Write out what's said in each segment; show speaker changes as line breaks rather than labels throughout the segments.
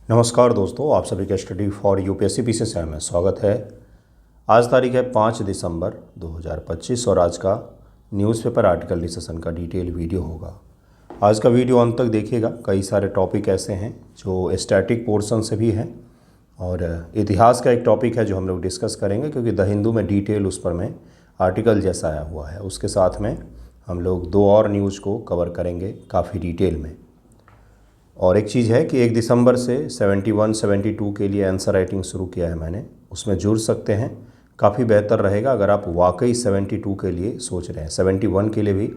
नमस्कार दोस्तों, आप सभी का स्टडी फॉर यूपीएससी पीसीएस में स्वागत है। आज तारीख है 5 दिसंबर 2025 और आज का न्यूज़पेपर आर्टिकल डिस्कशन का डिटेल वीडियो होगा। आज का वीडियो अंत तक देखिएगा। कई सारे टॉपिक ऐसे हैं जो स्टैटिक पोर्शन से भी हैं और इतिहास का एक टॉपिक है जो हम लोग डिस्कस करेंगे, क्योंकि द हिंदू में डिटेल उस पर में आर्टिकल जैसा आया हुआ है। उसके साथ में हम लोग दो और न्यूज़ को कवर करेंगे काफ़ी डिटेल में। और एक चीज़ है कि 1 दिसंबर से 71, 72 के लिए आंसर राइटिंग शुरू किया है मैंने, उसमें जुड़ सकते हैं। काफ़ी बेहतर रहेगा अगर आप वाकई 72 के लिए सोच रहे हैं। 71 के लिए भी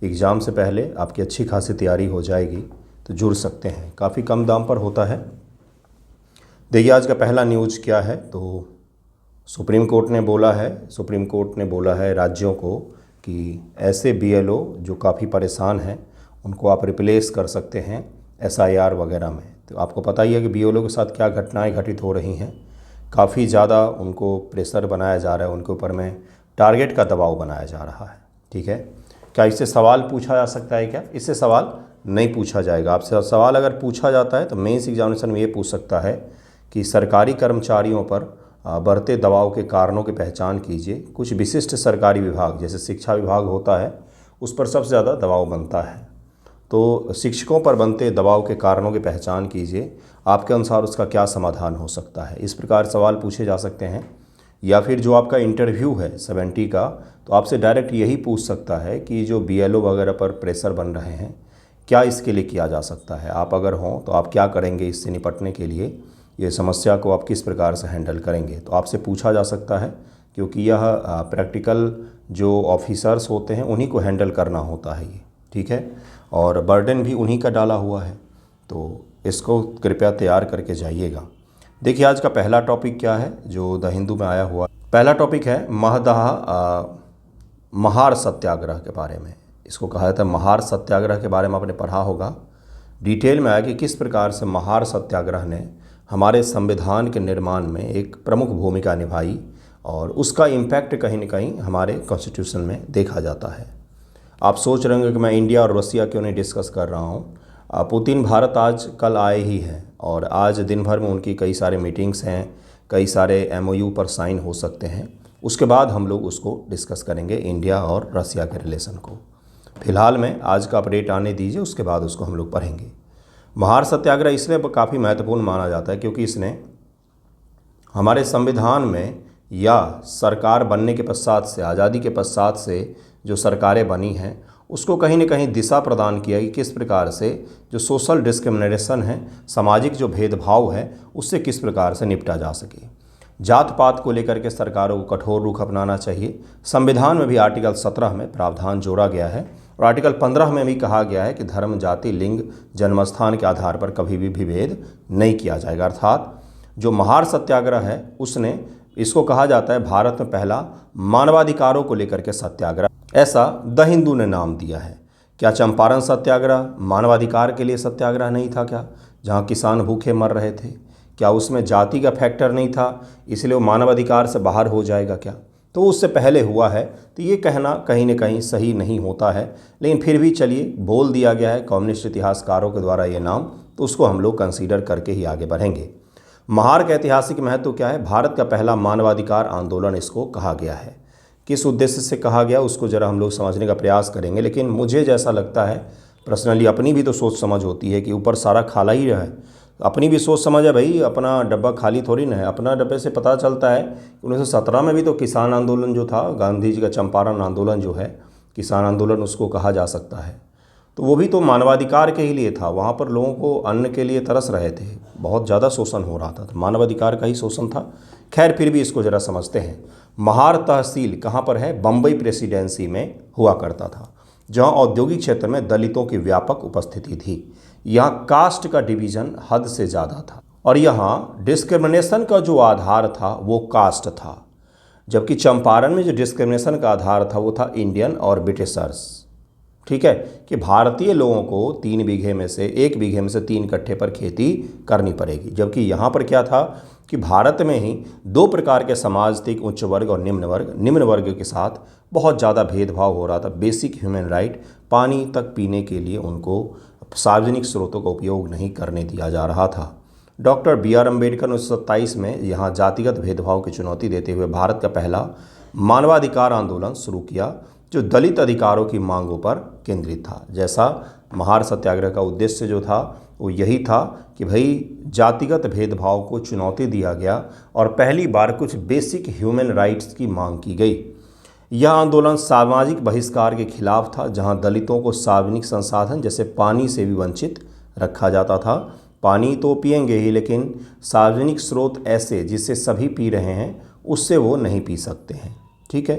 एग्ज़ाम से पहले आपकी अच्छी खासी तैयारी हो जाएगी, तो जुड़ सकते हैं। काफ़ी कम दाम पर होता है। देखिए आज का पहला न्यूज़ क्या है, तो सुप्रीम कोर्ट ने बोला है राज्यों को कि ऐसे बीएलओ जो काफ़ी परेशान हैं उनको आप रिप्लेस कर सकते हैं एसआईआर वगैरह में। तो आपको पता ही है कि बीएलओ के साथ क्या घटनाएं घटित हो रही हैं। काफ़ी ज़्यादा उनको प्रेशर बनाया जा रहा है, उनके ऊपर में टारगेट का दबाव बनाया जा रहा है। ठीक है, क्या इससे सवाल पूछा जा सकता है? क्या इससे सवाल नहीं पूछा जाएगा। आपसे सवाल अगर पूछा जाता है तो मेंस एग्जामिनेशन में ये पूछ सकता है कि सरकारी कर्मचारियों पर बढ़ते दबाव के कारणों की पहचान कीजिए। कुछ विशिष्ट सरकारी विभाग जैसे शिक्षा विभाग होता है, उस पर सबसे ज़्यादा दबाव बनता है। तो शिक्षकों पर बनते दबाव के कारणों की पहचान कीजिए। आपके अनुसार उसका क्या समाधान हो सकता है? इस प्रकार सवाल पूछे जा सकते हैं। या फिर जो आपका इंटरव्यू है 70 का, तो आपसे डायरेक्ट यही पूछ सकता है कि जो बीएलओ वगैरह पर प्रेशर बन रहे हैं, क्या इसके लिए किया जा सकता है? आप अगर हों तो आप क्या करेंगे इससे निपटने के लिए? ये समस्या को आप किस प्रकार से हैंडल करेंगे? तो आपसे पूछा जा सकता है, क्योंकि यह प्रैक्टिकल जो ऑफिसर्स होते हैं उन्हीं को हैंडल करना होता है ये। ठीक है, और बर्डन भी उन्हीं का डाला हुआ है, तो इसको कृपया तैयार करके जाइएगा। देखिए आज का पहला टॉपिक क्या है जो द हिंदू में आया हुआ। पहला टॉपिक है महार सत्याग्रह के बारे में। इसको कहा जाता है महार सत्याग्रह के बारे में आपने पढ़ा होगा। डिटेल में आया कि किस प्रकार से महार सत्याग्रह ने हमारे संविधान के निर्माण में एक प्रमुख भूमिका निभाई और उसका इम्पैक्ट कहीं न कहीं हमारे कॉन्स्टिट्यूशन में देखा जाता है। आप सोच रहे होंगे कि मैं इंडिया और रसिया क्यों नहीं डिस्कस कर रहा हूँ। पुतिन भारत आज कल आए ही हैं और आज दिन भर में उनकी कई सारे मीटिंग्स हैं, कई सारे एमओयू पर साइन हो सकते हैं। उसके बाद हम लोग उसको डिस्कस करेंगे इंडिया और रसिया के रिलेशन को। फिलहाल में आज का अपडेट आने दीजिए, उसके बाद उसको हम लोग पढ़ेंगे। महार सत्याग्रह इसलिए काफ़ी महत्वपूर्ण माना जाता है क्योंकि इसने हमारे संविधान में या सरकार बनने के पश्चात से, आज़ादी के पश्चात से जो सरकारें बनी हैं उसको कहीं न कहीं दिशा प्रदान किया कि किस प्रकार से जो सोशल डिस्क्रिमिनेशन है, सामाजिक जो भेदभाव है, उससे किस प्रकार से निपटा जा सके। जात पात को लेकर के सरकारों को कठोर रुख अपनाना चाहिए। संविधान में भी आर्टिकल 17 में प्रावधान जोड़ा गया है और आर्टिकल 15 में भी कहा गया है कि धर्म, जाति, लिंग, जन्मस्थान के आधार पर कभी भी विभेद नहीं किया जाएगा। अर्थात जो महार सत्याग्रह है उसने, इसको कहा जाता है भारत में पहला मानवाधिकारों को लेकर के सत्याग्रह, ऐसा द हिंदू ने नाम दिया है। क्या चंपारण सत्याग्रह मानवाधिकार के लिए सत्याग्रह नहीं था क्या, जहाँ किसान भूखे मर रहे थे? क्या उसमें जाति का फैक्टर नहीं था इसलिए वो मानवाधिकार से बाहर हो जाएगा क्या? तो उससे पहले हुआ है। तो ये कहना कहीं न कहीं सही नहीं होता है, लेकिन फिर भी चलिए बोल दिया गया है कम्युनिस्ट इतिहासकारों के द्वारा ये नाम, तो उसको हम लोग कंसीडर करके ही आगे बढ़ेंगे। महार का ऐतिहासिक महत्व क्या है? भारत का पहला मानवाधिकार आंदोलन इसको कहा गया है। किस उद्देश्य से कहा गया उसको ज़रा हम लोग समझने का प्रयास करेंगे, लेकिन मुझे जैसा लगता है पर्सनली, अपनी भी तो सोच समझ होती है कि ऊपर सारा खाला ही रहा है। अपनी भी सोच समझ है भाई, अपना डब्बा खाली थोड़ी ना है। अपना डब्बे से पता चलता है 1917 में भी तो किसान आंदोलन जो था, गांधी जी का चंपारण आंदोलन जो है, किसान आंदोलन उसको कहा जा सकता है, तो वो भी तो मानवाधिकार के ही लिए था। वहाँ पर लोगों को अन्न के लिए तरस रहे थे, बहुत ज़्यादा शोषण हो रहा था, तो मानवाधिकार का ही शोषण था। खैर फिर भी इसको ज़रा समझते हैं। महार तहसील कहाँ पर है? बम्बई प्रेसिडेंसी में हुआ करता था, जहाँ औद्योगिक क्षेत्र में दलितों की व्यापक उपस्थिति थी। यहाँ कास्ट का डिवीज़न हद से ज़्यादा था और यहाँ डिस्क्रिमिनेशन का जो आधार था वो कास्ट था, जबकि चंपारण में जो डिस्क्रिमिनेशन का आधार था वो था इंडियन और ब्रिटिशर्स। ठीक है, कि भारतीय लोगों को 3 बीघे में से 1 बीघे में से 3 कट्ठे पर खेती करनी पड़ेगी, जबकि यहाँ पर क्या था कि भारत में ही 2 प्रकार के समाज थे, उच्च वर्ग और निम्न वर्ग। निम्न वर्ग के साथ बहुत ज़्यादा भेदभाव हो रहा था। बेसिक ह्यूमन राइट, पानी तक पीने के लिए उनको सार्वजनिक स्रोतों का उपयोग नहीं करने दिया जा रहा था। डॉक्टर बी आर अम्बेडकर ने 1927 में यहाँ जातिगत भेदभाव की चुनौती देते हुए भारत का पहला मानवाधिकार आंदोलन शुरू किया, जो दलित अधिकारों की मांगों पर केंद्रित था। जैसा महार सत्याग्रह का उद्देश्य जो था वो यही था कि भाई जातिगत भेदभाव को चुनौती दिया गया और पहली बार कुछ बेसिक ह्यूमन राइट्स की मांग की गई। यह आंदोलन सामाजिक बहिष्कार के खिलाफ था, जहां दलितों को सार्वजनिक संसाधन जैसे पानी से भी वंचित रखा जाता था। पानी तो पिएंगे ही, लेकिन सार्वजनिक स्रोत ऐसे जिससे सभी पी रहे हैं उससे वो नहीं पी सकते हैं। ठीक है,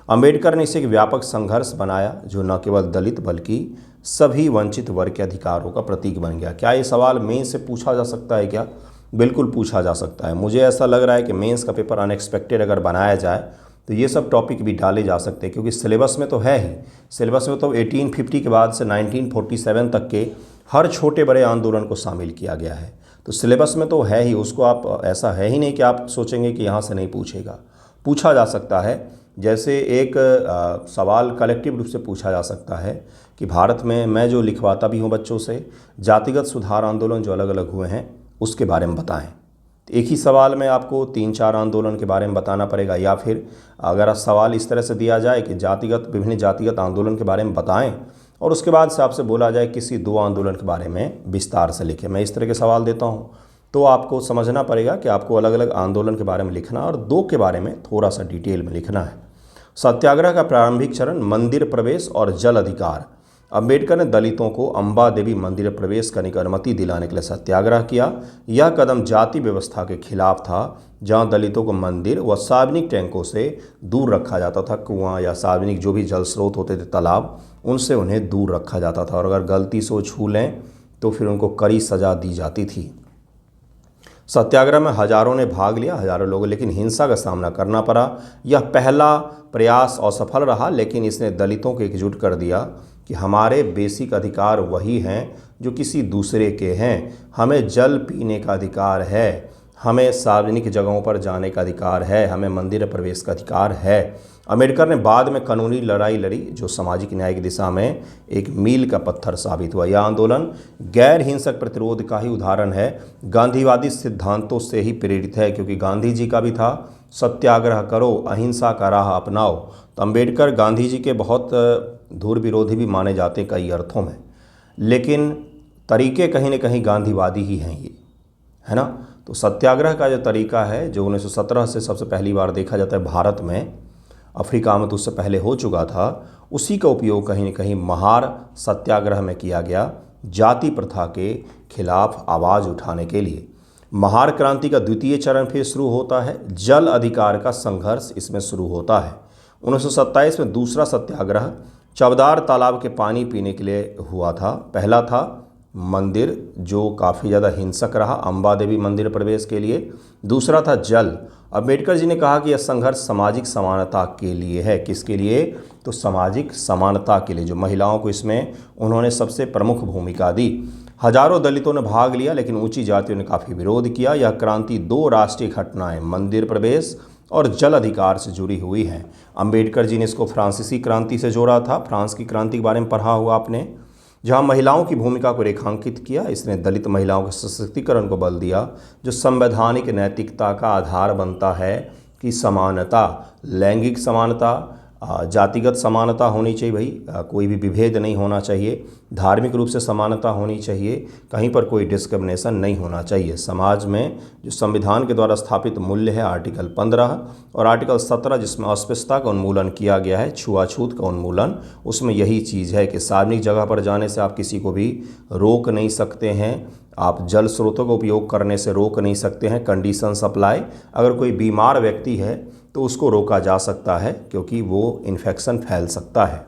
अंबेडकर ने इसे एक व्यापक संघर्ष बनाया जो न केवल दलित बल्कि सभी वंचित वर्ग के अधिकारों का प्रतीक बन गया। क्या ये सवाल मेंस से पूछा जा सकता है क्या? बिल्कुल पूछा जा सकता है। मुझे ऐसा लग रहा है कि मेंस का पेपर अनएक्सपेक्टेड अगर बनाया जाए तो ये सब टॉपिक भी डाले जा सकते हैं, क्योंकि सिलेबस में तो है ही। सिलेबस में तो 1850 के बाद से 1947 तक के हर छोटे बड़े आंदोलन को शामिल किया गया है। तो सिलेबस में तो है ही, उसको आप ऐसा है ही नहीं कि आप सोचेंगे कि यहाँ से नहीं पूछेगा, पूछा जा सकता है। जैसे एक सवाल कलेक्टिव रूप से पूछा जा सकता है कि भारत में मैं जो लिखवाता भी हूँ बच्चों से, जातिगत सुधार आंदोलन जो अलग अलग हुए हैं उसके बारे में बताएं। एक ही सवाल में आपको 3-4 आंदोलन के बारे में बताना पड़ेगा, या फिर अगर सवाल इस तरह से दिया जाए कि विभिन्न जातिगत आंदोलन के बारे में बताएं और उसके बाद से आपसे बोला जाए किसी 2 आंदोलन के बारे में विस्तार से लिखें। मैं इस तरह के सवाल देता हूं, तो आपको समझना पड़ेगा कि आपको अलग अलग आंदोलन के बारे में लिखना और 2 के बारे में थोड़ा सा डिटेल में लिखना है। सत्याग्रह का प्रारंभिक चरण मंदिर प्रवेश और जल अधिकार। अंबेडकर ने दलितों को अंबा देवी मंदिर प्रवेश करने की अनुमति दिलाने के लिए सत्याग्रह किया। यह कदम जाति व्यवस्था के खिलाफ था, जहां दलितों को मंदिर व सार्वजनिक टैंकों से दूर रखा जाता था। कुआं या सार्वजनिक जो भी जल स्रोत होते थे, तालाब, उनसे उन्हें दूर रखा जाता था और अगर गलती से वो छू लें तो फिर उनको कड़ी सजा दी जाती थी। सत्याग्रह में हजारों ने भाग लिया, हजारों लोगों, लेकिन हिंसा का सामना करना पड़ा। यह पहला प्रयास असफल रहा, लेकिन इसने दलितों को एकजुट कर दिया कि हमारे बेसिक अधिकार वही हैं जो किसी दूसरे के हैं। हमें जल पीने का अधिकार है, हमें सार्वजनिक जगहों पर जाने का अधिकार है, हमें मंदिर प्रवेश का अधिकार है। अंबेडकर ने बाद में कानूनी लड़ाई लड़ी जो सामाजिक न्याय की दिशा में एक मील का पत्थर साबित हुआ। यह आंदोलन गैर हिंसक प्रतिरोध का ही उदाहरण है, गांधीवादी सिद्धांतों से ही प्रेरित है, क्योंकि गांधी जी का भी था सत्याग्रह करो, अहिंसा का राह अपनाओ। तो अंबेडकर गांधी जी के बहुत धुर विरोधी भी माने जाते हैं कई अर्थों में, लेकिन तरीके कहीं न कहीं गांधीवादी ही हैं ये, है ना। तो सत्याग्रह का जो तरीका है जो 1917 से सबसे पहली बार देखा जाता है भारत में, अफ्रीका में तो उससे पहले हो चुका था, उसी का उपयोग कहीं न कहीं महार सत्याग्रह में किया गया, जाति प्रथा के खिलाफ आवाज़ उठाने के लिए। महार क्रांति का द्वितीय चरण फिर शुरू होता है, जल अधिकार का संघर्ष इसमें शुरू होता है। 1927 में दूसरा सत्याग्रह चवदार तालाब के पानी पीने के लिए हुआ था। पहला था मंदिर जो काफ़ी ज़्यादा हिंसक रहा, अंबा देवी मंदिर प्रवेश के लिए। दूसरा था जल। अम्बेडकर जी ने कहा कि यह संघर्ष सामाजिक समानता के लिए है। किसके लिए? तो सामाजिक समानता के लिए, जो महिलाओं को इसमें उन्होंने सबसे प्रमुख भूमिका दी। हजारों दलितों ने भाग लिया, लेकिन ऊंची जातियों ने काफ़ी विरोध किया। यह क्रांति 2 राष्ट्रीय घटनाएं, मंदिर प्रवेश और जल अधिकार से जुड़ी हुई हैं। अंबेडकर जी ने इसको फ्रांसीसी क्रांति से जोड़ा था। फ्रांस की क्रांति के बारे में पढ़ा होगा आपने, जहां महिलाओं की भूमिका को रेखांकित किया। इसने दलित महिलाओं के सशक्तिकरण को बल दिया, जो संवैधानिक नैतिकता का आधार बनता है कि समानता, लैंगिक समानता, जातिगत समानता होनी चाहिए भाई, कोई भी विभेद नहीं होना चाहिए, धार्मिक रूप से समानता होनी चाहिए, कहीं पर कोई डिस्क्रिमिनेशन नहीं होना चाहिए। समाज में जो संविधान के द्वारा स्थापित मूल्य है आर्टिकल 15 और आर्टिकल 17, जिसमें अस्पृश्यता का उन्मूलन किया गया है, छुआछूत का उन्मूलन, उसमें यही चीज़ है कि सार्वजनिक जगह पर जाने से आप किसी को भी रोक नहीं सकते हैं, आप जल स्रोतों का उपयोग करने से रोक नहीं सकते हैं, कंडीशन अप्लाई। अगर कोई बीमार व्यक्ति है तो उसको रोका जा सकता है, क्योंकि वो इन्फेक्शन फैल सकता है।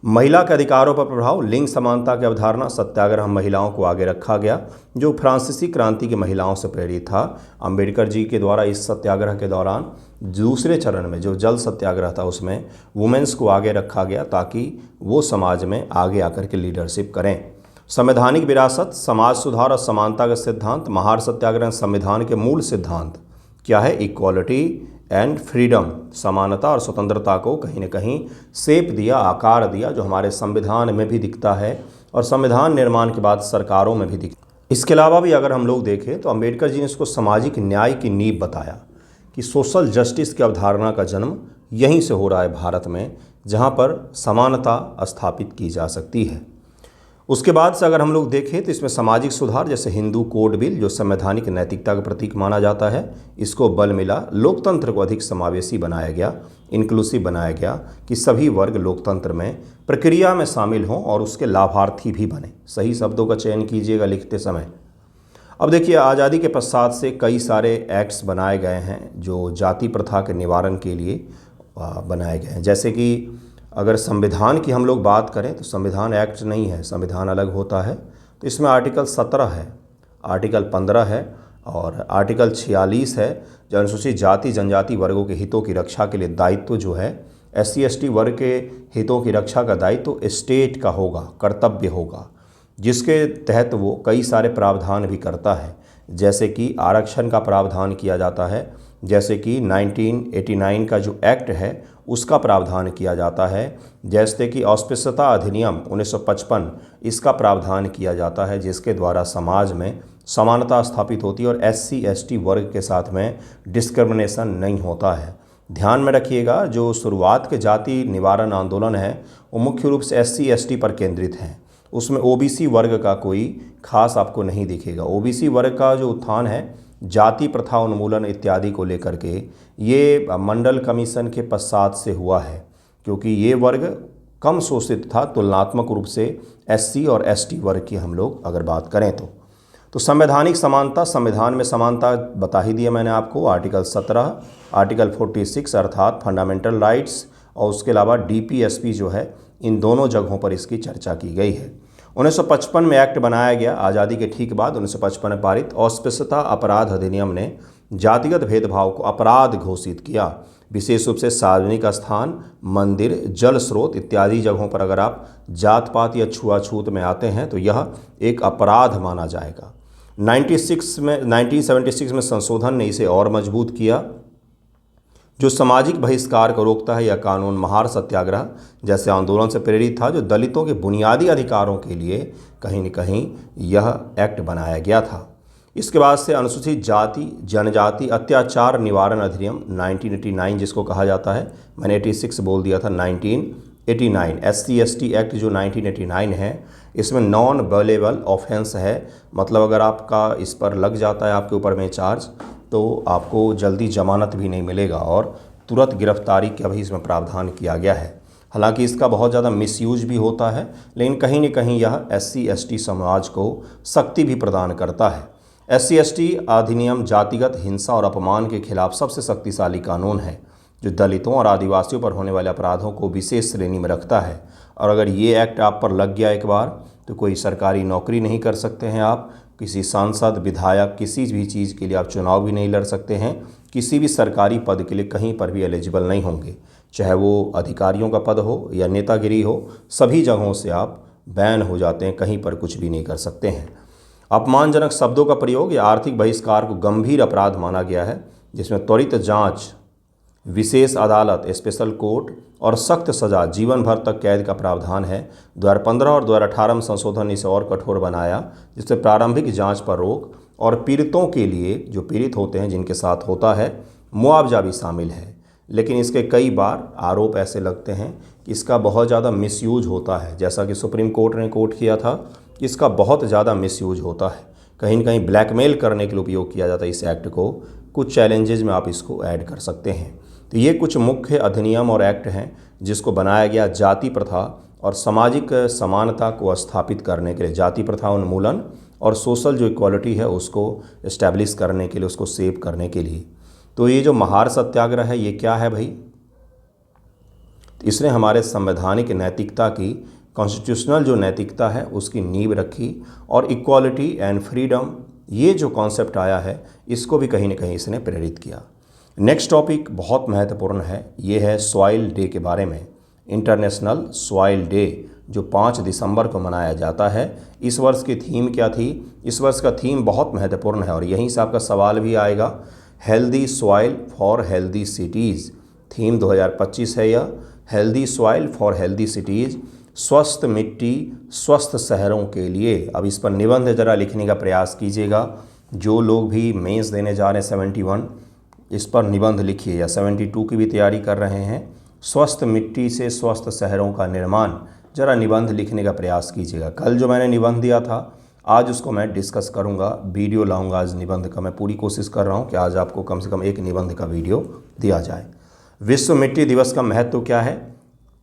महिला के अधिकारों पर प्रभाव, लिंग समानता की अवधारणा, सत्याग्रह महिलाओं को आगे रखा गया, जो फ्रांसीसी क्रांति की महिलाओं से प्रेरित था। अंबेडकर जी के द्वारा इस सत्याग्रह के दौरान दूसरे चरण में जो जल सत्याग्रह था उसमें वुमेन्स को आगे रखा गया, ताकि वो समाज में आगे आकर के लीडरशिप करें। संवैधानिक विरासत, समाज सुधार और समानता का सिद्धांत। महार सत्याग्रह संविधान के मूल सिद्धांत क्या है? इक्वालिटी एंड फ्रीडम, समानता और स्वतंत्रता को कहीं न कहीं शेप दिया, आकार दिया, जो हमारे संविधान में भी दिखता है और संविधान निर्माण के बाद सरकारों में भी दिखता है। इसके अलावा भी अगर हम लोग देखें तो अंबेडकर जी ने इसको सामाजिक न्याय की नींव बताया कि सोशल जस्टिस की अवधारणा का जन्म यहीं से हो रहा है भारत में, जहाँ पर समानता स्थापित की जा सकती है। उसके बाद से अगर हम लोग देखें तो इसमें सामाजिक सुधार, जैसे हिंदू कोड बिल जो संवैधानिक नैतिकता का प्रतीक माना जाता है, इसको बल मिला। लोकतंत्र को अधिक समावेशी बनाया गया, इंक्लूसिव बनाया गया कि सभी वर्ग लोकतंत्र में प्रक्रिया में शामिल हों और उसके लाभार्थी भी बने। सही शब्दों का चयन कीजिएगा लिखते समय। अब देखिए, आज़ादी के पश्चात से कई सारे एक्ट्स बनाए गए हैं जो जाति प्रथा के निवारण के लिए बनाए गए हैं। जैसे कि अगर संविधान की हम लोग बात करें तो संविधान एक्ट नहीं है, संविधान अलग होता है। तो इसमें आर्टिकल 17 है, आर्टिकल 15 है और आर्टिकल 46 है, जो अनुसूचित जाति जनजाति वर्गों के हितों की रक्षा के लिए दायित्व जो है, SC/ST वर्ग के हितों की रक्षा का दायित्व स्टेट का होगा, कर्तव्य होगा, जिसके तहत वो कई सारे प्रावधान भी करता है। जैसे कि आरक्षण का प्रावधान किया जाता है, जैसे कि 1989 का जो एक्ट है उसका प्रावधान किया जाता है, जैसे कि अस्पृश्यता अधिनियम 1955 इसका प्रावधान किया जाता है, जिसके द्वारा समाज में समानता स्थापित होती है और SC/ST वर्ग के साथ में डिस्क्रिमिनेशन नहीं होता है। ध्यान में रखिएगा, जो शुरुआत के जाति निवारण आंदोलन है वो मुख्य रूप से SC/ST पर केंद्रित हैं। उसमें OBC वर्ग का कोई खास आपको नहीं दिखेगा। OBC वर्ग का जो उत्थान है जाति प्रथा उन्मूलन इत्यादि को लेकर के, ये मंडल कमीशन के पश्चात से हुआ है, क्योंकि ये वर्ग कम शोषित था तुलनात्मक रूप से SC और ST वर्ग की हम लोग अगर बात करें तो संवैधानिक समानता, संविधान में समानता बता ही दिया मैंने आपको, आर्टिकल 17, आर्टिकल 46 अर्थात फंडामेंटल राइट्स, और उसके अलावा DPSP जो है, इन दोनों जगहों पर इसकी चर्चा की गई है। 1955 में एक्ट बनाया गया, आज़ादी के ठीक बाद 1955 में पारित अस्पृश्यता अपराध अधिनियम ने जातिगत भेदभाव को अपराध घोषित किया। विशेष रूप से सार्वजनिक स्थान, मंदिर, जल स्रोत इत्यादि जगहों पर अगर आप जात पात या छुआछूत में आते हैं तो यह एक अपराध माना जाएगा। 1976 में संशोधन ने इसे और मजबूत किया। जो सामाजिक बहिष्कार को रोकता है, यह कानून महार सत्याग्रह जैसे आंदोलन से प्रेरित था, जो दलितों के बुनियादी अधिकारों के लिए कहीं न कहीं यह एक्ट बनाया गया था। इसके बाद से अनुसूचित जाति जनजाति अत्याचार निवारण अधिनियम 1989 जिसको कहा जाता है, मैंने 86 बोल दिया था, 1989 SC/ST एक्ट जो 1989 है, इसमें नॉन बेलेबल ऑफेंस है, मतलब अगर आपका इस पर लग जाता है आपके ऊपर में चार्ज तो आपको जल्दी जमानत भी नहीं मिलेगा और तुरंत गिरफ्तारी का भी इसमें प्रावधान किया गया है। हालांकि इसका बहुत ज़्यादा मिसयूज भी होता है, लेकिन कहीं न कहीं यह SC/ST समाज को शक्ति भी प्रदान करता है। SC/ST अधिनियम जातिगत हिंसा और अपमान के खिलाफ सबसे शक्तिशाली कानून है, जो दलितों और आदिवासियों पर होने वाले अपराधों को विशेष श्रेणी में रखता है। और अगर ये एक्ट आप पर लग गया एक बार तो कोई सरकारी नौकरी नहीं कर सकते हैं आप, किसी सांसद विधायक किसी भी चीज़ के लिए आप चुनाव भी नहीं लड़ सकते हैं, किसी भी सरकारी पद के लिए कहीं पर भी एलिजिबल नहीं होंगे, चाहे वो अधिकारियों का पद हो या नेतागिरी हो, सभी जगहों से आप बैन हो जाते हैं, कहीं पर कुछ भी नहीं कर सकते हैं। अपमानजनक शब्दों का प्रयोग या आर्थिक बहिष्कार को गंभीर अपराध माना गया है, जिसमें त्वरित जांच, विशेष अदालत स्पेशल कोर्ट और सख्त सज़ा जीवन भर तक कैद का प्रावधान है। 2015 और 2018 में संशोधन ने इसे और कठोर बनाया, जिससे प्रारंभिक जांच पर रोक और पीड़ितों के लिए, जो पीड़ित होते हैं जिनके साथ होता है, मुआवजा भी शामिल है। लेकिन इसके कई बार आरोप ऐसे लगते हैं कि इसका बहुत ज़्यादा मिसयूज होता है, जैसा कि सुप्रीम कोर्ट ने कोर्ट किया था, इसका बहुत ज़्यादा मिसयूज होता है, कहीं न कहीं ब्लैकमेल करने के लिए उपयोग किया जाता है इस एक्ट को। कुछ चैलेंजेस में आप इसको ऐड कर सकते हैं। तो ये कुछ मुख्य अधिनियम और एक्ट हैं जिसको बनाया गया जाति प्रथा और सामाजिक समानता को स्थापित करने के लिए, जाति प्रथा उन्मूलन और सोशल जो इक्वालिटी है उसको इस्टेब्लिश करने के लिए, उसको सेव करने के लिए। तो ये जो महार सत्याग्रह है ये क्या है भाई? इसने हमारे संवैधानिक नैतिकता की, कॉन्स्टिट्यूशनल जो नैतिकता है उसकी नींव रखी और इक्वालिटी एंड फ्रीडम ये जो कॉन्सेप्ट आया है इसको भी कहीं न कहीं इसने प्रेरित किया। नेक्स्ट टॉपिक बहुत महत्वपूर्ण है, ये है सॉइल डे के बारे में। इंटरनेशनल सॉइल डे जो 5 दिसंबर को मनाया जाता है। इस वर्ष की थीम क्या थी? इस वर्ष का थीम बहुत महत्वपूर्ण है और यहीं से आपका सवाल भी आएगा। Healthy soil for healthy cities theme 2025 है यह। Healthy soil for healthy cities, स्वस्थ मिट्टी स्वस्थ शहरों के लिए। अब इस पर निबंध ज़रा लिखने का प्रयास कीजिएगा। जो लोग भी मेंस देने जा रहे हैं 71, इस पर निबंध लिखिए, या 72 की भी तैयारी कर रहे हैं, स्वस्थ मिट्टी से स्वस्थ शहरों का निर्माण, ज़रा निबंध लिखने का प्रयास कीजिएगा। कल जो मैंने निबंध दिया था आज उसको मैं डिस्कस करूंगा, वीडियो लाऊंगा आज निबंध का। मैं पूरी कोशिश कर रहा हूं कि आज आपको कम से कम एक निबंध का वीडियो दिया जाए। विश्व मिट्टी दिवस का महत्व क्या है?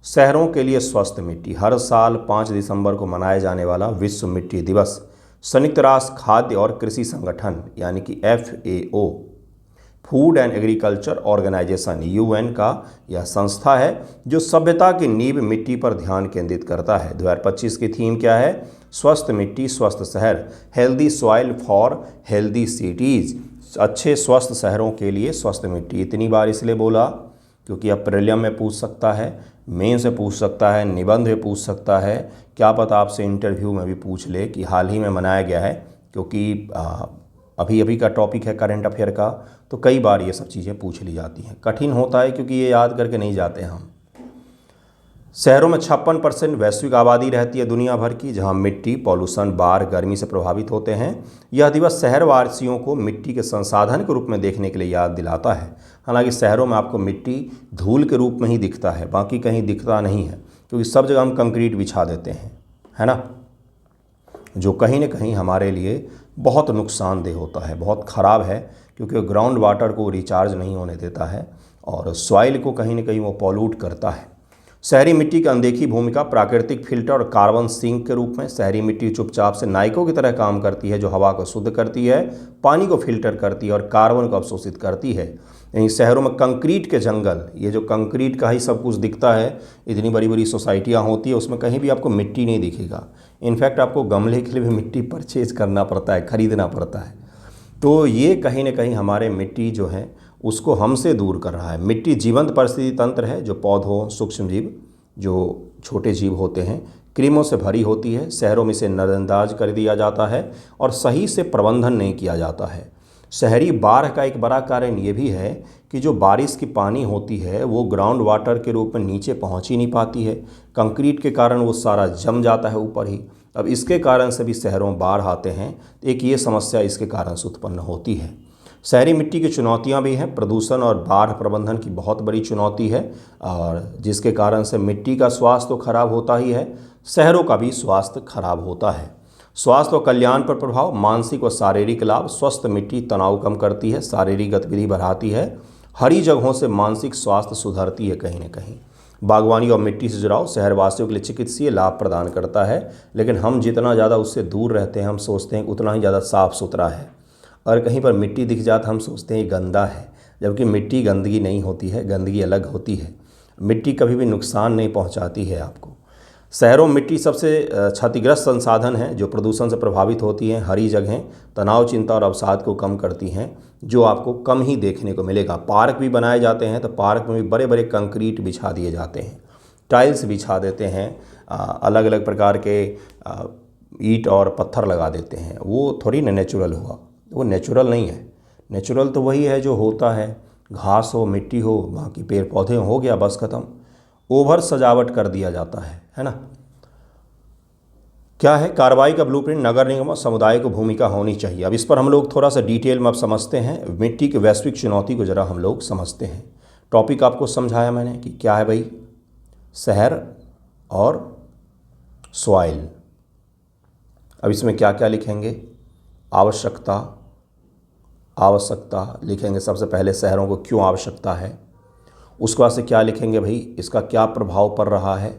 शहरों के लिए स्वस्थ मिट्टी। हर साल 5 दिसंबर को मनाया जाने वाला विश्व मिट्टी दिवस संयुक्त राष्ट्र खाद्य और कृषि संगठन यानी कि FAO, food and agriculture organisation, UN का यह संस्था है जो सभ्यता की नींव मिट्टी पर ध्यान केंद्रित करता है। 2025 की थीम क्या है? स्वस्थ मिट्टी स्वस्थ शहर, healthy soil for healthy cities. अच्छे स्वस्थ शहरों के लिए स्वस्थ मिट्टी। इतनी बार इसलिए बोला क्योंकि अब प्रीलिम में पूछ सकता है, मेन से पूछ सकता है, निबंध में पूछ सकता है, क्या पता आपसे इंटरव्यू में भी पूछ ले कि हाल ही में मनाया गया है, क्योंकि अभी अभी का टॉपिक है करंट अफेयर का, तो कई बार ये सब चीज़ें पूछ ली जाती हैं। कठिन होता है क्योंकि ये याद करके नहीं जाते हम। शहरों में 56% वैश्विक आबादी रहती है दुनिया भर की, जहां मिट्टी, पॉल्यूशन, बाढ़, गर्मी से प्रभावित होते हैं। यह दिवस शहरवासियों को मिट्टी के संसाधन के रूप में देखने के लिए याद दिलाता है। हालांकि शहरों में आपको मिट्टी धूल के रूप में ही दिखता है, बाकी कहीं दिखता नहीं है, क्योंकि सब जगह हम कंक्रीट बिछा देते हैं, है ना, जो कहीं ना कहीं हमारे लिए बहुत नुकसानदेह होता है, बहुत ख़राब है, क्योंकि ग्राउंड वाटर को रिचार्ज नहीं होने देता है और सॉइल को कहीं ना कहीं वो पॉल्यूट करता है। शहरी मिट्टी की अनदेखी भूमिका। प्राकृतिक फिल्टर और कार्बन सिंक के रूप में शहरी मिट्टी चुपचाप से नायकों की तरह काम करती है, जो हवा को शुद्ध करती है, पानी को फिल्टर करती है और कार्बन को अवशोषित करती है। यहीं शहरों में कंक्रीट के जंगल, ये जो कंक्रीट का ही सब कुछ दिखता है, इतनी बड़ी बड़ी सोसाइटियाँ होती है, उसमें कहीं भी आपको मिट्टी नहीं दिखेगा। इनफैक्ट आपको गमले के लिए भी मिट्टी परचेज करना पड़ता है, खरीदना पड़ता है। तो ये कहीं ना कहीं हमारे मिट्टी जो है उसको हमसे दूर कर रहा है। मिट्टी जीवंत परिस्थिति तंत्र है, जो पौधों, सूक्ष्म जीव, जो छोटे जीव होते हैं, कृमियों से भरी होती है। शहरों में इसे नज़रअंदाज कर दिया जाता है और सही से प्रबंधन नहीं किया जाता है। शहरी बाढ़ का एक बड़ा कारण ये भी है कि जो बारिश की पानी होती है वो ग्राउंड वाटर के रूप में नीचे पहुंच ही नहीं पाती है, कंक्रीट के कारण वो सारा जम जाता है ऊपर ही। अब इसके कारण से भी शहरों में बाढ़ आते हैं। एक ये समस्या इसके कारण से उत्पन्न होती है। शहरी मिट्टी की चुनौतियां भी हैं। प्रदूषण और बाढ़ प्रबंधन की बहुत बड़ी चुनौती है, और जिसके कारण से मिट्टी का स्वास्थ्य तो खराब होता ही है, शहरों का भी स्वास्थ्य खराब होता है। स्वास्थ्य और कल्याण पर प्रभाव। मानसिक और शारीरिक लाभ। स्वस्थ मिट्टी तनाव कम करती है, शारीरिक गतिविधि बढ़ाती है, हरी जगहों से मानसिक स्वास्थ्य सुधरती है कहीं ना कहीं। बागवानी और मिट्टी से जुड़ाव शहरवासियों के लिए चिकित्सीय लाभ प्रदान करता है, लेकिन हम जितना ज़्यादा उससे दूर रहते हैं हम सोचते हैं उतना ही ज़्यादा साफ़ सुथरा है, और कहीं पर मिट्टी दिख जाता हम सोचते हैं ये गंदा है, जबकि मिट्टी गंदगी नहीं होती है, गंदगी अलग होती है। मिट्टी कभी भी नुकसान नहीं पहुंचाती है आपको। शहरों में मिट्टी सबसे क्षतिग्रस्त संसाधन है, जो प्रदूषण से प्रभावित होती हैं। हरी जगहें तनाव, चिंता और अवसाद को कम करती हैं, जो आपको कम ही देखने को मिलेगा। पार्क भी बनाए जाते हैं तो पार्क में भी बड़े बड़े कंक्रीट बिछा दिए जाते हैं, टाइल्स बिछा देते हैं, अलग अलग प्रकार के ईंट और पत्थर लगा देते हैं। वो थोड़ी ना नेचुरल हुआ, वो नेचुरल नहीं है। नेचुरल तो वही है जो होता है, घास हो, मिट्टी हो, बाकी पेड़ पौधे हो गया, बस ख़त्म। ओवर सजावट कर दिया जाता है ना। क्या है कार्रवाई का ब्लूप्रिंट? नगर निगम और समुदाय को भूमिका होनी चाहिए। अब इस पर हम लोग थोड़ा सा डिटेल में अब समझते हैं। मिट्टी की वैश्विक चुनौती को ज़रा हम लोग समझते हैं। टॉपिक आपको समझाया मैंने कि क्या है भाई, शहर और सॉइल। अब इसमें क्या क्या लिखेंगे? आवश्यकता लिखेंगे सबसे पहले, शहरों को क्यों आवश्यकता है। उसके बाद से क्या लिखेंगे भाई, इसका क्या प्रभाव पड़ रहा है।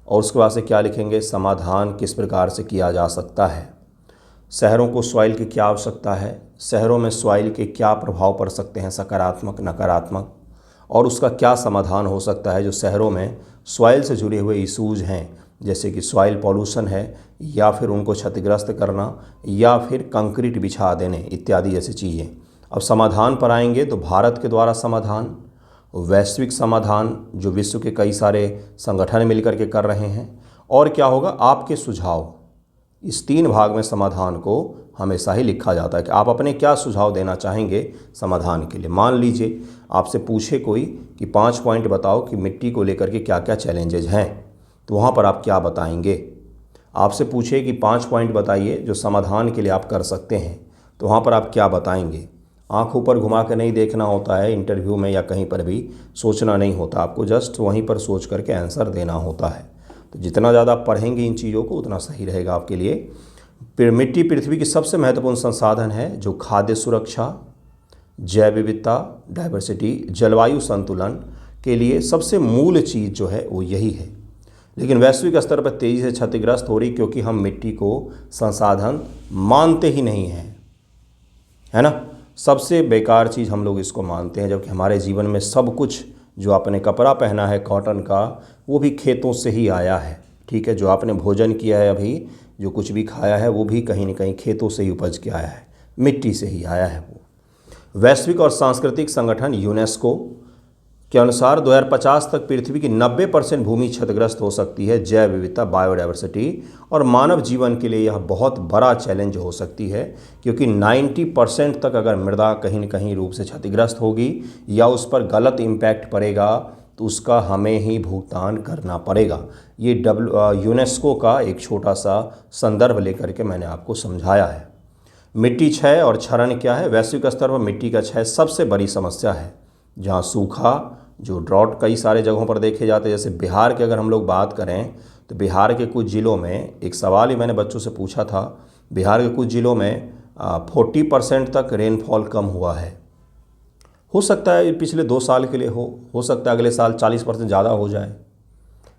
और उसके बाद से क्या लिखेंगे, समाधान किस प्रकार से किया जा सकता है। शहरों को सॉइल की क्या आवश्यकता है, शहरों में सॉइल के क्या प्रभाव पड़ सकते हैं, सकारात्मक, नकारात्मक, और उसका क्या समाधान हो सकता है। जो शहरों में सॉइल से जुड़े हुए इशूज़ हैं, जैसे कि सॉइल पॉल्यूशन है, या फिर उनको क्षतिग्रस्त करना, या फिर कंक्रीट बिछा देने इत्यादि जैसी चीज़ें। अब समाधान पर आएंगे तो भारत के द्वारा समाधान, वैश्विक समाधान जो विश्व के कई सारे संगठन मिलकर के कर रहे हैं, और क्या होगा आपके सुझाव। इस 3 भाग में समाधान को हमेशा ही लिखा जाता है कि आप अपने क्या सुझाव देना चाहेंगे समाधान के लिए। मान लीजिए आपसे पूछे कोई कि 5 पॉइंट बताओ कि मिट्टी को लेकर के क्या क्या चैलेंजेज हैं, तो वहाँ पर आप क्या बताएंगे। आपसे पूछे कि 5 पॉइंट बताइए जो समाधान के लिए आप कर सकते हैं, तो वहाँ पर आप क्या बताएंगे। आँख ऊपर घुमा के नहीं देखना होता है इंटरव्यू में या कहीं पर भी सोचना नहीं होता, आपको जस्ट वहीं पर सोच करके आंसर देना होता है। तो जितना ज़्यादा आप पढ़ेंगे इन चीज़ों को उतना सही रहेगा आपके लिए। फिर मिट्टी पृथ्वी की सबसे महत्वपूर्ण संसाधन है जो खाद्य सुरक्षा, जैव विविधता, डाइवर्सिटी, जलवायु संतुलन के लिए सबसे मूल चीज़ जो है वो यही है। लेकिन वैश्विक स्तर पर तेज़ी से क्षतिग्रस्त हो रही क्योंकि हम मिट्टी को संसाधन मानते ही नहीं हैं, है ना। सबसे बेकार चीज़ हम लोग इसको मानते हैं, जबकि हमारे जीवन में सब कुछ, जो आपने कपड़ा पहना है कॉटन का, वो भी खेतों से ही आया है। ठीक है, जो आपने भोजन किया है अभी, जो कुछ भी खाया है वो भी कहीं ना कहीं खेतों से ही उपज के आया है, मिट्टी से ही आया है वो। वैश्विक और सांस्कृतिक संगठन यूनेस्को के अनुसार 2050 तक पृथ्वी की 90% भूमि क्षतिग्रस्त हो सकती है। जैव विविधता, बायोडाइवर्सिटी और मानव जीवन के लिए यह बहुत बड़ा चैलेंज हो सकती है, क्योंकि 90% तक अगर मृदा कहीं न कहीं रूप से क्षतिग्रस्त होगी या उस पर गलत इम्पैक्ट पड़ेगा तो उसका हमें ही भुगतान करना पड़ेगा। ये यूनेस्को का एक छोटा सा संदर्भ लेकर के मैंने आपको समझाया है। मिट्टी क्षय और क्षरण क्या है। वैश्विक स्तर पर मिट्टी का क्षय सबसे बड़ी समस्या है, जहाँ सूखा, जो ड्रॉट कई सारे जगहों पर देखे जाते हैं। जैसे बिहार की अगर हम लोग बात करें तो बिहार के कुछ ज़िलों में, एक सवाल ही मैंने बच्चों से पूछा था, बिहार के कुछ ज़िलों में 40% तक रेनफॉल कम हुआ है। हो सकता है पिछले 2 साल के लिए हो सकता है अगले साल 40% ज़्यादा हो जाए।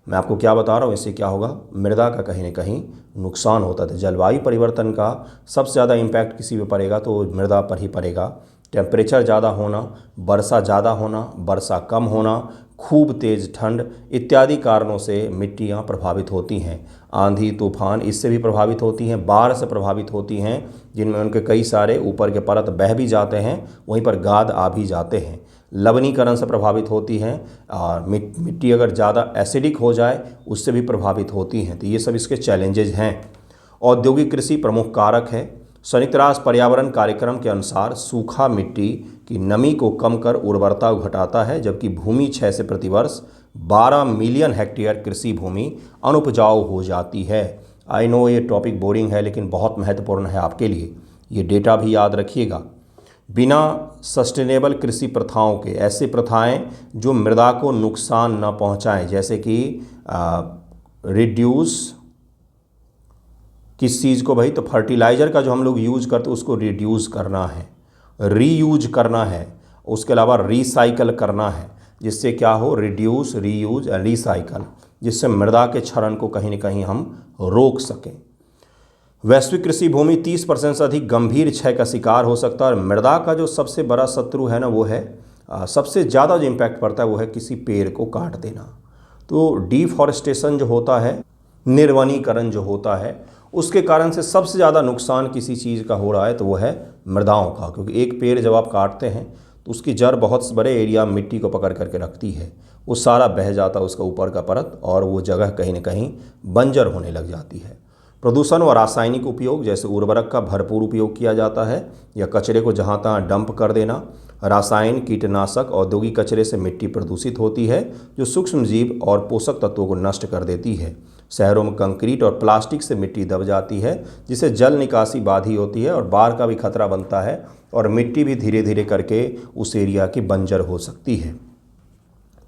मैं आपको क्या बता रहा हूँ, इससे क्या होगा, मृदा का कहीं न कहीं नुकसान होता था। जलवायु परिवर्तन का सबसे ज़्यादा इम्पैक्ट किसी पे पड़ेगा तो मृदा पर ही पड़ेगा। टेम्परेचर ज़्यादा होना, वर्षा ज़्यादा होना, वर्षा कम होना, खूब तेज़ ठंड इत्यादि कारणों से मिट्टियाँ प्रभावित होती हैं। आंधी तूफान इससे भी प्रभावित होती हैं, बाढ़ से प्रभावित होती हैं, जिनमें उनके कई सारे ऊपर के परत बह भी जाते हैं, वहीं पर गाद आ भी जाते हैं। लवणीकरण से प्रभावित होती हैं, और मिट्टी अगर ज़्यादा एसिडिक हो जाए उससे भी प्रभावित होती हैं। तो ये सब इसके चैलेंजेज हैं। औद्योगिक कृषि प्रमुख कारक है। संयुक्त राष्ट्र पर्यावरण कार्यक्रम के अनुसार सूखा मिट्टी की नमी को कम कर उर्वरता को घटाता है, जबकि भूमि क्षय से प्रतिवर्ष 12 मिलियन हेक्टेयर कृषि भूमि अनुपजाऊ हो जाती है। आई नो ये टॉपिक बोरिंग है, लेकिन बहुत महत्वपूर्ण है आपके लिए, ये डेटा भी याद रखिएगा। बिना सस्टेनेबल कृषि प्रथाओं के, ऐसी प्रथाएं जो मृदा को नुकसान न पहुंचाएं, जैसे कि रिड्यूस किस चीज़ को भाई, तो फर्टिलाइज़र का जो हम लोग यूज़ करते हैं उसको रिड्यूस करना है, रीयूज करना है, उसके अलावा रिसाइकल करना है, जिससे क्या हो, रिड्यूस, रीयूज एंड रिसाइकल, जिससे मृदा के क्षरण को कहीं न कहीं हम रोक सकें। वैश्विक कृषि भूमि 30% से अधिक गंभीर क्षय का शिकार हो सकता है। और मृदा का जो सबसे बड़ा शत्रु है ना, वो है सबसे ज़्यादा जो इम्पैक्ट पड़ता है वो है किसी पेड़ को काट देना। तो डिफॉरेस्टेशन जो होता है, निर्वनीकरण जो होता है, उसके कारण से सबसे ज़्यादा नुकसान किसी चीज़ का हो रहा है तो वो है मृदाओं का। क्योंकि एक पेड़ जब आप काटते हैं तो उसकी जड़ बहुत बड़े एरिया मिट्टी को पकड़ करके रखती है, वो सारा बह जाता है उसका ऊपर का परत, और वो जगह कहीं न कहीं बंजर होने लग जाती है। प्रदूषण व रासायनिक उपयोग, जैसे उर्वरक का भरपूर उपयोग किया जाता है या कचरे को जहाँ तहाँ डंप कर देना। रासायन, कीटनाशक, औद्योगिक कचरे से मिट्टी प्रदूषित होती है, जो सूक्ष्म जीव और पोषक तत्वों को नष्ट कर देती है। शहरों में कंक्रीट और प्लास्टिक से मिट्टी दब जाती है, जिससे जल निकासी बाधी होती है और बाढ़ का भी खतरा बनता है, और मिट्टी भी धीरे धीरे करके उस एरिया की बंजर हो सकती है,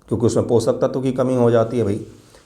क्योंकि उसमें पोषक तत्व की कमी हो जाती है भाई।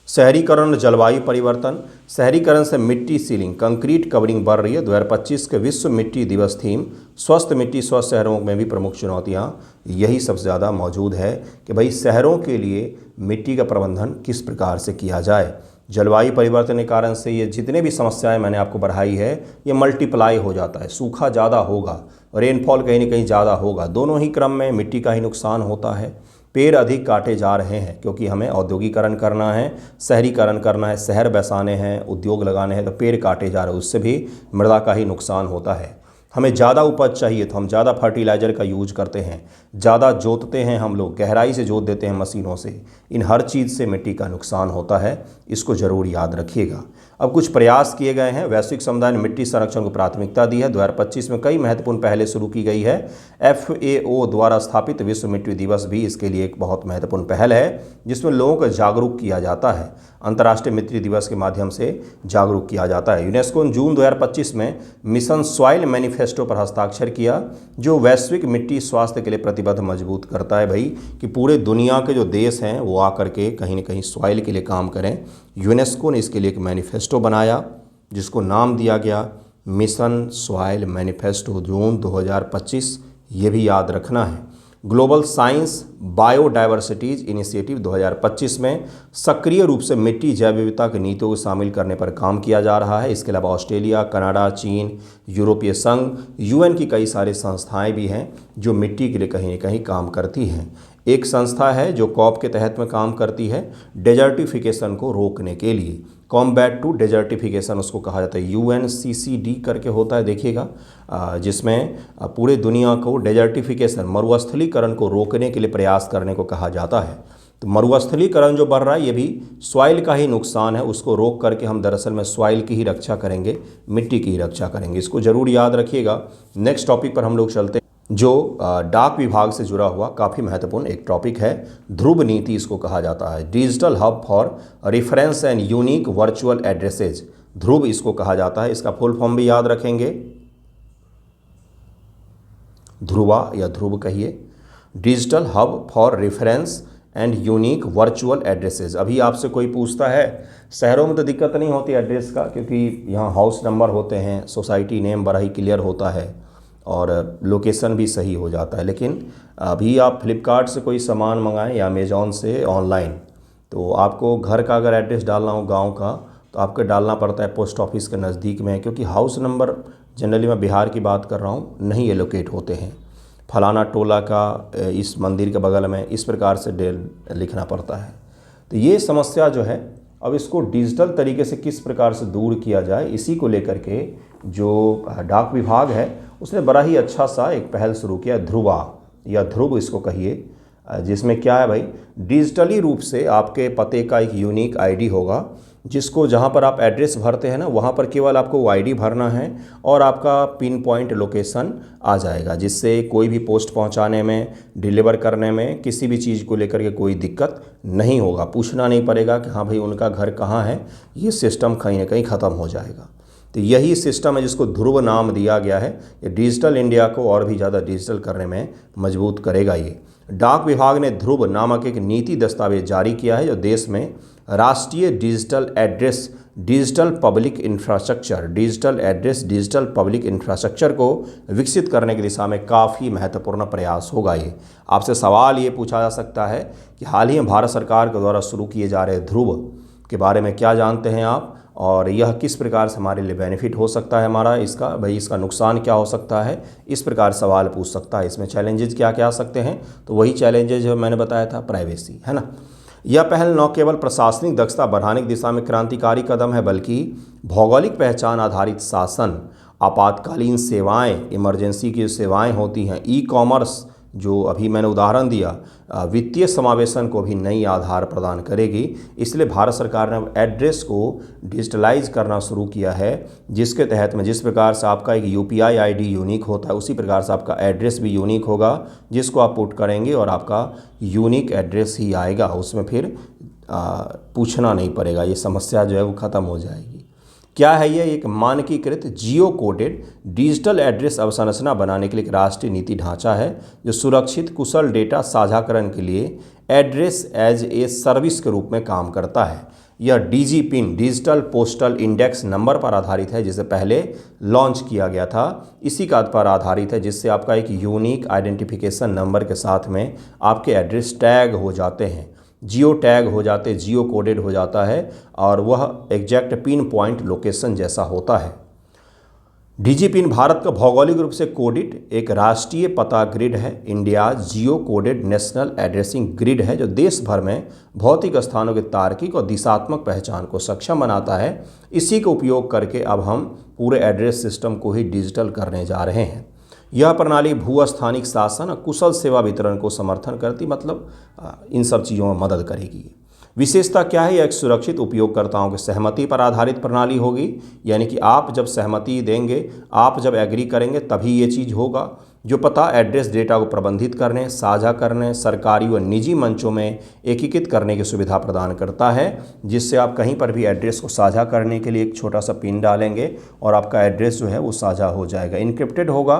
शहरीकरण और जलवायु परिवर्तन, शहरीकरण से मिट्टी सीलिंग, कंक्रीट कवरिंग बढ़ रही है। 2025 के विश्व मिट्टी दिवस थीम स्वस्थ मिट्टी स्वस्थ शहरों में भी प्रमुख चुनौतियां यही सबसे ज़्यादा मौजूद है कि भाई शहरों के लिए मिट्टी का प्रबंधन किस प्रकार से किया जाए। जलवायु परिवर्तन के कारण से ये जितने भी समस्याएं मैंने आपको बढ़ाई है, ये मल्टीप्लाई हो जाता है। सूखा ज़्यादा होगा, रेनफॉल कहीं ना कहीं ज़्यादा होगा, दोनों ही क्रम में मिट्टी का ही नुकसान होता है। पेड़ अधिक काटे जा रहे हैं क्योंकि हमें औद्योगिकरण करना है, शहरीकरण करना है, शहर बसाने हैं, उद्योग लगाने हैं, तो पेड़ काटे जा रहे हैं, उससे भी मृदा का ही नुकसान होता है। हमें ज़्यादा उपज चाहिए तो हम ज़्यादा फर्टिलाइज़र का यूज करते हैं, ज़्यादा जोतते हैं, हम लोग गहराई से जोत देते हैं मशीनों से। इन हर चीज़ से मिट्टी का नुकसान होता है, इसको ज़रूर याद रखिएगा। अब कुछ प्रयास किए गए हैं। वैश्विक समुदाय ने मिट्टी संरक्षण को प्राथमिकता दी है। 2025 में कई महत्वपूर्ण पहलें शुरू की गई है। FAO द्वारा स्थापित विश्व मिट्टी दिवस भी इसके लिए एक बहुत महत्वपूर्ण पहल है, जिसमें लोगों को जागरूक किया जाता है। अंतर्राष्ट्रीय मिट्टी दिवस के माध्यम से जागरूक किया जाता है। यूनेस्को ने जून 2025 में मिशन सॉइल मैनिफेस्टो पर हस्ताक्षर किया, जो वैश्विक मिट्टी स्वास्थ्य के लिए प्रतिबद्ध मजबूत करता है भाई कि पूरे दुनिया के जो देश हैं वो आकर के कहीं ना कहीं सॉइल के लिए काम करें। यूनेस्को ने इसके लिए एक मैनिफेस्टो बनाया जिसको नाम दिया गया मिशन सॉइल मैनिफेस्टो जून 2025। ये भी याद रखना है। ग्लोबल साइंस बायोडाइवर्सिटीज इनिशिएटिव 2025 में सक्रिय रूप से मिट्टी जैव विविधता की नीतियों को शामिल करने पर काम किया जा रहा है। इसके अलावा ऑस्ट्रेलिया, कनाडा, चीन, यूरोपीय संघ, UN की कई सारी संस्थाएं भी हैं जो मिट्टी के लिए कहीं न कहीं काम करती हैं। एक संस्था है जो COP के तहत में काम करती है डेजर्टिफिकेशन को रोकने के लिए। कॉम्बैट टू डेजर्टिफिकेशन उसको कहा जाता है, UNCCD करके होता है, देखिएगा, जिसमें पूरे दुनिया को डेजर्टिफिकेशन मरुस्थलीकरण को रोकने के लिए प्रयास करने को कहा जाता है। तो मरुस्थलीकरण जो बढ़ रहा है ये भी सॉइल का ही नुकसान है। उसको रोक करके हम दरअसल में सॉइल की ही रक्षा करेंगे, मिट्टी की ही रक्षा करेंगे। इसको ज़रूर याद रखिएगा। नेक्स्ट टॉपिक पर हम लोग चलते हैं, जो डाक विभाग से जुड़ा हुआ काफ़ी महत्वपूर्ण एक टॉपिक है। ध्रुव नीति इसको कहा जाता है, digital hub for reference and unique virtual addresses. Dhruv इसको कहा जाता है। इसका फुल फॉर्म भी याद रखेंगे, ध्रुवा या ध्रुव कहिए, digital hub for reference and unique virtual addresses. अभी आपसे कोई पूछता है, शहरों में तो दिक्कत नहीं होती एड्रेस का, क्योंकि यहाँ हाउस नंबर होते हैं, सोसाइटी नेम बड़ा ही क्लियर होता है और लोकेशन भी सही हो जाता है। लेकिन अभी आप फ्लिपकार्ट से कोई सामान मंगाएं या अमेज़ॉन से ऑनलाइन, तो आपको घर का अगर एड्रेस डालना हो गांव का, तो आपको डालना पड़ता है पोस्ट ऑफिस के नज़दीक में, क्योंकि हाउस नंबर जनरली मैं बिहार की बात कर रहा हूँ नहीं एलोकेट होते हैं। फलाना टोला का इस मंदिर के बगल में, इस प्रकार से लिखना पड़ता है। तो ये समस्या जो है, अब इसको डिजिटल तरीके से किस प्रकार से दूर किया जाए, इसी को लेकर के जो डाक विभाग है उसने बड़ा ही अच्छा सा एक पहल शुरू किया, ध्रुवा या ध्रुव इसको कहिए, जिसमें क्या है भाई, डिजिटली रूप से आपके पते का एक यूनिक आईडी होगा, जिसको जहां पर आप एड्रेस भरते हैं ना, वहां पर केवल आपको वो आईडी भरना है और आपका पिन पॉइंट लोकेशन आ जाएगा, जिससे कोई भी पोस्ट पहुंचाने में, डिलीवर करने में, किसी भी चीज़ को लेकर के कोई दिक्कत नहीं होगा। पूछना नहीं पड़ेगा कि हाँ भाई उनका घर कहाँ है, ये सिस्टम कहीं ना कहीं ख़त्म हो जाएगा। तो यही सिस्टम है जिसको ध्रुव नाम दिया गया है। ये डिजिटल इंडिया को और भी ज़्यादा डिजिटल करने में मजबूत करेगा। ये डाक विभाग ने ध्रुव नामक एक नीति दस्तावेज जारी किया है, जो देश में राष्ट्रीय digital address, digital public infrastructure, digital address, digital public infrastructure को विकसित करने की दिशा में काफ़ी महत्वपूर्ण प्रयास होगा। ये आपसे सवाल ये पूछा जा सकता है कि हाल ही में भारत सरकार के द्वारा शुरू किए जा रहे ध्रुव के बारे में क्या जानते हैं आप, और यह किस प्रकार से हमारे लिए बेनिफिट हो सकता है हमारा, इसका भाई इसका नुकसान क्या हो सकता है, इस प्रकार सवाल पूछ सकता है। इसमें चैलेंजेस क्या क्या आ सकते हैं, तो वही चैलेंजेस जो मैंने बताया था, प्राइवेसी है ना। यह पहल न केवल प्रशासनिक दक्षता बढ़ाने की दिशा में क्रांतिकारी कदम है, बल्कि भौगोलिक पहचान आधारित शासन, आपातकालीन सेवाएं, इमरजेंसी की सेवाएं होती हैं, ई-कॉमर्स जो अभी मैंने उदाहरण दिया, वित्तीय समावेशन को भी नई आधार प्रदान करेगी। इसलिए भारत सरकार ने एड्रेस को डिजिटलाइज करना शुरू किया है, जिसके तहत में जिस प्रकार से आपका एक UPI ID यूनिक होता है, उसी प्रकार से आपका एड्रेस भी यूनिक होगा, जिसको आप पुट करेंगे और आपका यूनिक एड्रेस ही आएगा। उसमें फिर पूछना नहीं पड़ेगा, ये समस्या जो है वो ख़त्म हो जाएगी। क्या है ये? एक मानकीकृत जियो कोडेड डिजिटल एड्रेस अवसंरचना बनाने के लिए एक राष्ट्रीय नीति ढांचा है, जो सुरक्षित कुशल डेटा साझाकरण के लिए एड्रेस एज ए सर्विस के रूप में काम करता है। यह DigiPin, digital postal index number पर आधारित है, जिसे पहले लॉन्च किया गया था। इसी का पर आधारित है, जिससे आपका एक यूनिक आइडेंटिफिकेशन नंबर के साथ में आपके एड्रेस टैग हो जाते हैं, जियो टैग हो जाते, जियो कोडेड हो जाता है, और वह एग्जैक्ट पिन पॉइंट लोकेशन जैसा होता है। DigiPin भारत का भौगोलिक रूप से कोडित एक राष्ट्रीय पता ग्रिड है। इंडिया जियो कोडेड नेशनल एड्रेसिंग ग्रिड है, जो देश भर में भौतिक स्थानों के तार्किक और दिशात्मक पहचान को सक्षम बनाता है। इसी का उपयोग करके अब हम पूरे एड्रेस सिस्टम को ही डिजिटल करने जा रहे हैं। यह प्रणाली भू-स्थानिक शासन और कुशल सेवा वितरण को समर्थन करती, मतलब इन सब चीज़ों में मदद करेगी। विशेषता क्या है? यह एक सुरक्षित उपयोगकर्ताओं की सहमति पर आधारित प्रणाली होगी, यानी कि आप जब सहमति देंगे, आप जब एग्री करेंगे तभी ये चीज़ होगा। जो पता एड्रेस डेटा को प्रबंधित करने, साझा करने, सरकारी व निजी मंचों में एकीकृत करने की सुविधा प्रदान करता है, जिससे आप कहीं पर भी एड्रेस को साझा करने के लिए एक छोटा सा पिन डालेंगे और आपका एड्रेस जो है वो साझा हो जाएगा। इनक्रिप्टेड होगा,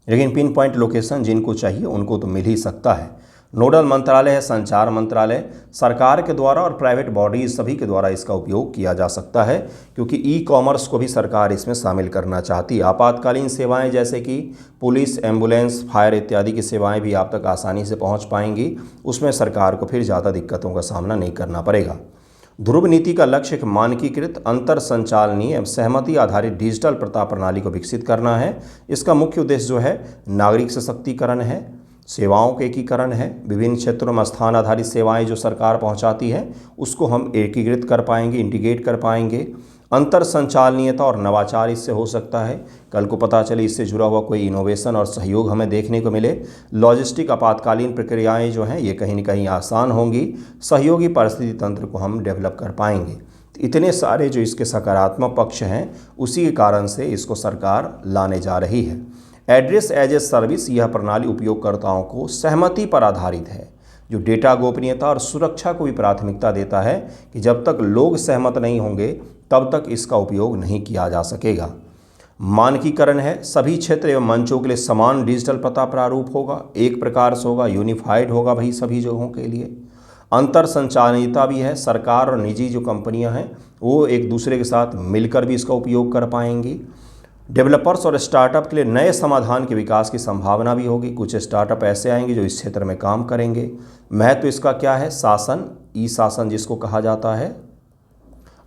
लेकिन पिन पॉइंट लोकेशन जिनको चाहिए उनको तो मिल ही सकता है। नोडल मंत्रालय है संचार मंत्रालय। सरकार के द्वारा और प्राइवेट बॉडीज सभी के द्वारा इसका उपयोग किया जा सकता है, क्योंकि ई कॉमर्स को भी सरकार इसमें शामिल करना चाहती है। आपातकालीन सेवाएं जैसे कि पुलिस, एम्बुलेंस, फायर इत्यादि की सेवाएं भी आप तक आसानी से पहुंच पाएंगी। उसमें सरकार को फिर ज़्यादा दिक्कतों का सामना नहीं करना पड़ेगा। ध्रुव नीति का लक्ष्य एक मानकीकृत, अंतर संचालनीय एवं सहमति आधारित डिजिटल प्रता प्रणाली को विकसित करना है। इसका मुख्य उद्देश्य जो है नागरिक सशक्तिकरण है, सेवाओं के एकीकरण है। विभिन्न क्षेत्रों में स्थान आधारित सेवाएं जो सरकार पहुंचाती है उसको हम एकीकृत कर पाएंगे, इंटीग्रेट कर पाएंगे। अंतर संचालनीयता और नवाचार इससे हो सकता है। कल को पता चले इससे जुड़ा हुआ कोई इनोवेशन और सहयोग हमें देखने को मिले। लॉजिस्टिक आपातकालीन प्रक्रियाएं जो हैं ये कहीं न कहीं आसान होंगी। सहयोगी परिस्थिति तंत्र को हम डेवलप कर पाएंगे। इतने सारे जो इसके सकारात्मक पक्ष हैं उसी के कारण से इसको सरकार लाने जा रही है। एड्रेस एज ए सर्विस, यह प्रणाली उपयोगकर्ताओं को सहमति पर आधारित है, जो डेटा गोपनीयता और सुरक्षा को भी प्राथमिकता देता है कि जब तक लोग सहमत नहीं होंगे तब तक इसका उपयोग नहीं किया जा सकेगा। मानकीकरण है, सभी क्षेत्र एवं मंचों के लिए समान डिजिटल पता प्रारूप होगा, एक प्रकार से होगा, यूनिफाइड होगा भाई सभी जगहों के लिए। अंतर संचालनीयता भी है, सरकार और निजी जो कंपनियां हैं वो एक दूसरे के साथ मिलकर भी इसका उपयोग कर पाएंगी। डेवलपर्स और स्टार्टअप के लिए नए समाधान के विकास की संभावना भी होगी। कुछ स्टार्टअप ऐसे आएंगे जो इस क्षेत्र में काम करेंगे। महत्व इसका क्या है? शासन, ई शासन जिसको कहा जाता है,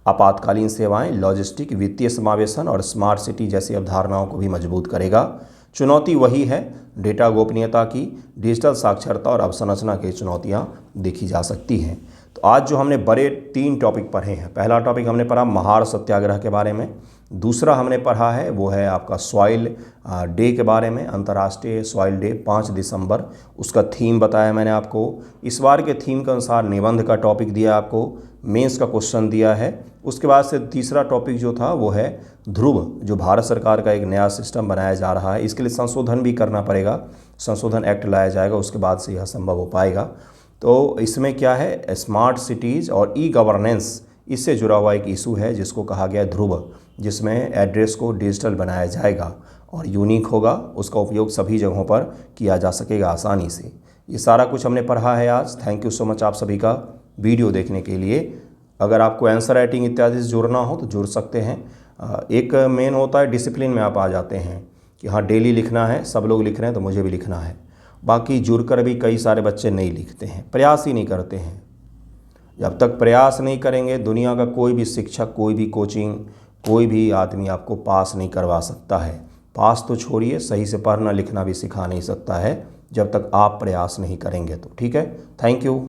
आपातकालीन सेवाएं, लॉजिस्टिक, वित्तीय समावेशन और स्मार्ट सिटी जैसी अवधारणाओं को भी मजबूत करेगा। चुनौती वही है, डेटा गोपनीयता की, डिजिटल साक्षरता और अवसंरचना की चुनौतियां देखी जा सकती हैं। तो आज जो हमने बड़े 3 टॉपिक पढ़े हैं, पहला टॉपिक हमने पढ़ा महार सत्याग्रह के बारे में, दूसरा हमने पढ़ा है वो है आपका सॉइल डे के बारे में, अंतर्राष्ट्रीय सॉइल डे 5 दिसंबर, उसका थीम बताया मैंने आपको। इस बार के थीम के अनुसार निबंध का टॉपिक दिया आपको, मेंस का क्वेश्चन दिया है। उसके बाद से तीसरा टॉपिक जो था वो है ध्रुव, जो भारत सरकार का एक नया सिस्टम बनाया जा रहा है, इसके लिए संशोधन भी करना पड़ेगा, संशोधन एक्ट लाया जाएगा, उसके बाद से यह संभव हो पाएगा। तो इसमें क्या है, स्मार्ट सिटीज़ और ई गवर्नेंस, इससे जुड़ा हुआ एक इशू है जिसको कहा गया है ध्रुव, जिसमें एड्रेस को डिजिटल बनाया जाएगा और यूनिक होगा, उसका उपयोग सभी जगहों पर किया जा सकेगा आसानी से। ये सारा कुछ हमने पढ़ा है आज। थैंक यू सो मच आप सभी का वीडियो देखने के लिए। अगर आपको आंसर राइटिंग इत्यादि से जुड़ना हो तो जुड़ सकते हैं। एक मेन होता है डिसिप्लिन में आप आ जाते हैं कि हाँ डेली लिखना है, सब लोग लिख रहे हैं तो मुझे भी लिखना है। बाकी जुड़कर भी कई सारे बच्चे नहीं लिखते हैं, प्रयास ही नहीं करते हैं। जब तक प्रयास नहीं करेंगे दुनिया का कोई भी शिक्षक, कोई भी कोचिंग, कोई भी आदमी आपको पास नहीं करवा सकता है। पास तो छोड़िए, सही से पढ़ना लिखना भी सिखा नहीं सकता है जब तक आप प्रयास नहीं करेंगे तो। ठीक है, थैंक यू।